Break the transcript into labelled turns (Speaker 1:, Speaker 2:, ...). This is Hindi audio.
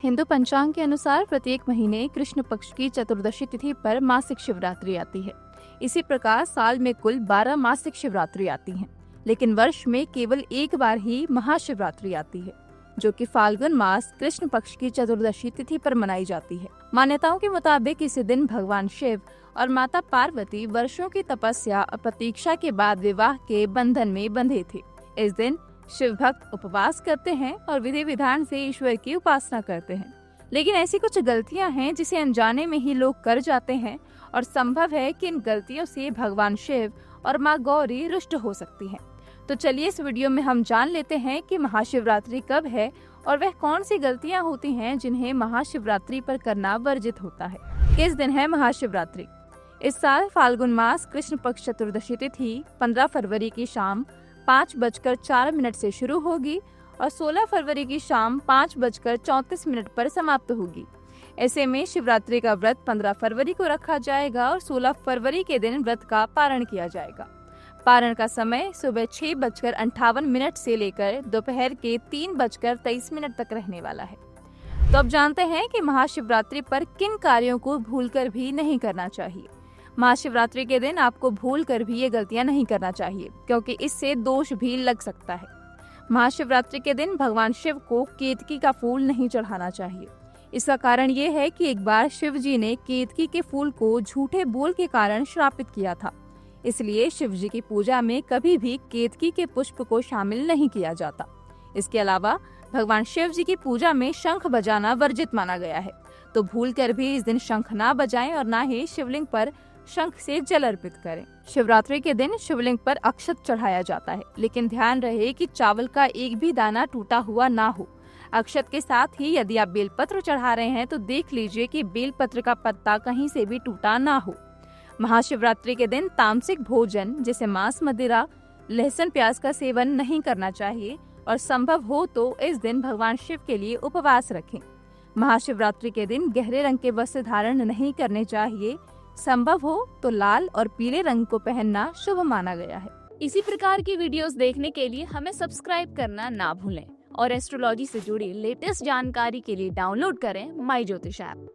Speaker 1: हिंदू पंचांग के अनुसार प्रत्येक महीने कृष्ण पक्ष की चतुर्दशी तिथि पर मासिक शिवरात्रि आती है। इसी प्रकार साल में कुल 12 मासिक शिवरात्रि आती हैं, लेकिन वर्ष में केवल एक बार ही महाशिवरात्रि आती है, जो कि फाल्गुन मास कृष्ण पक्ष की चतुर्दशी तिथि पर मनाई जाती है। मान्यताओं के मुताबिक इसी दिन भगवान शिव और माता पार्वती वर्षों की तपस्या और प्रतीक्षा के बाद विवाह के बंधन में बंधे थे। इस दिन शिव भक्त उपवास करते हैं और विधि विधान से ईश्वर की उपासना करते हैं, लेकिन ऐसी कुछ गलतियां हैं जिसे अनजाने में ही लोग कर जाते हैं और संभव है कि इन गलतियों से भगवान शिव और माँ गौरी रुष्ट हो सकती हैं। तो चलिए इस वीडियो में हम जान लेते हैं कि महाशिवरात्रि कब है और वह कौन सी गलतियां होती हैं जिन्हें महाशिवरात्रि पर करना वर्जित होता है। किस दिन है महाशिवरात्रि? इस साल फाल्गुन मास कृष्ण पक्ष चतुर्दशी तिथि 15 फरवरी की शाम 5:04 से शुरू होगी और 16 फरवरी की शाम 5:34 पर समाप्त होगी। ऐसे में शिवरात्रि का व्रत 15 फरवरी को रखा जाएगा और 16 फरवरी के दिन व्रत का पारण किया जाएगा। पारण का समय सुबह 6:58 से लेकर दोपहर के 3:23 तक रहने वाला है। तो अब जानते हैं कि महाशिवरात्रि पर किन कार्यों को भूलकर भी नहीं करना चाहिए। महाशिवरात्रि के दिन आपको भूलकर भी ये गलतियां नहीं करना चाहिए, क्योंकि इससे दोष भी लग सकता है। महाशिवरात्रि के दिन भगवान शिव को केतकी का फूल नहीं चढ़ाना चाहिए। इसका कारण ये है कि एक बार शिव जी ने केतकी के फूल को झूठे बोल के कारण श्रापित किया था, इसलिए शिव जी की पूजा में कभी भी केतकी के पुष्प को शामिल नहीं किया जाता। इसके अलावा भगवान शिव जी की पूजा में शंख बजाना वर्जित माना गया है, तो भूलकर भी इस दिन शंख ना बजाएं और ना ही शिवलिंग पर शंख से जल अर्पित करें। शिवरात्रि के दिन शिवलिंग पर अक्षत चढ़ाया जाता है, लेकिन ध्यान रहे कि चावल का एक भी दाना टूटा हुआ ना हो। अक्षत के साथ ही यदि आप बेलपत्र चढ़ा रहे हैं तो देख लीजिए कि बेलपत्र का पत्ता कहीं से भी टूटा ना हो। महाशिवरात्रि के दिन तामसिक भोजन जैसे मांस, मदिरा, लहसुन, प्याज का सेवन नहीं करना चाहिए और संभव हो तो इस दिन भगवान शिव के लिए उपवास रखें। महाशिवरात्रि के दिन गहरे रंग के वस्त्र धारण नहीं करने चाहिए। संभव हो तो लाल और पीले रंग को पहनना शुभ माना गया है। इसी प्रकार की वीडियोस देखने के लिए हमें सब्सक्राइब करना ना भूलें और एस्ट्रोलॉजी से जुड़ी लेटेस्ट जानकारी के लिए डाउनलोड करें माई ज्योतिष ऐप।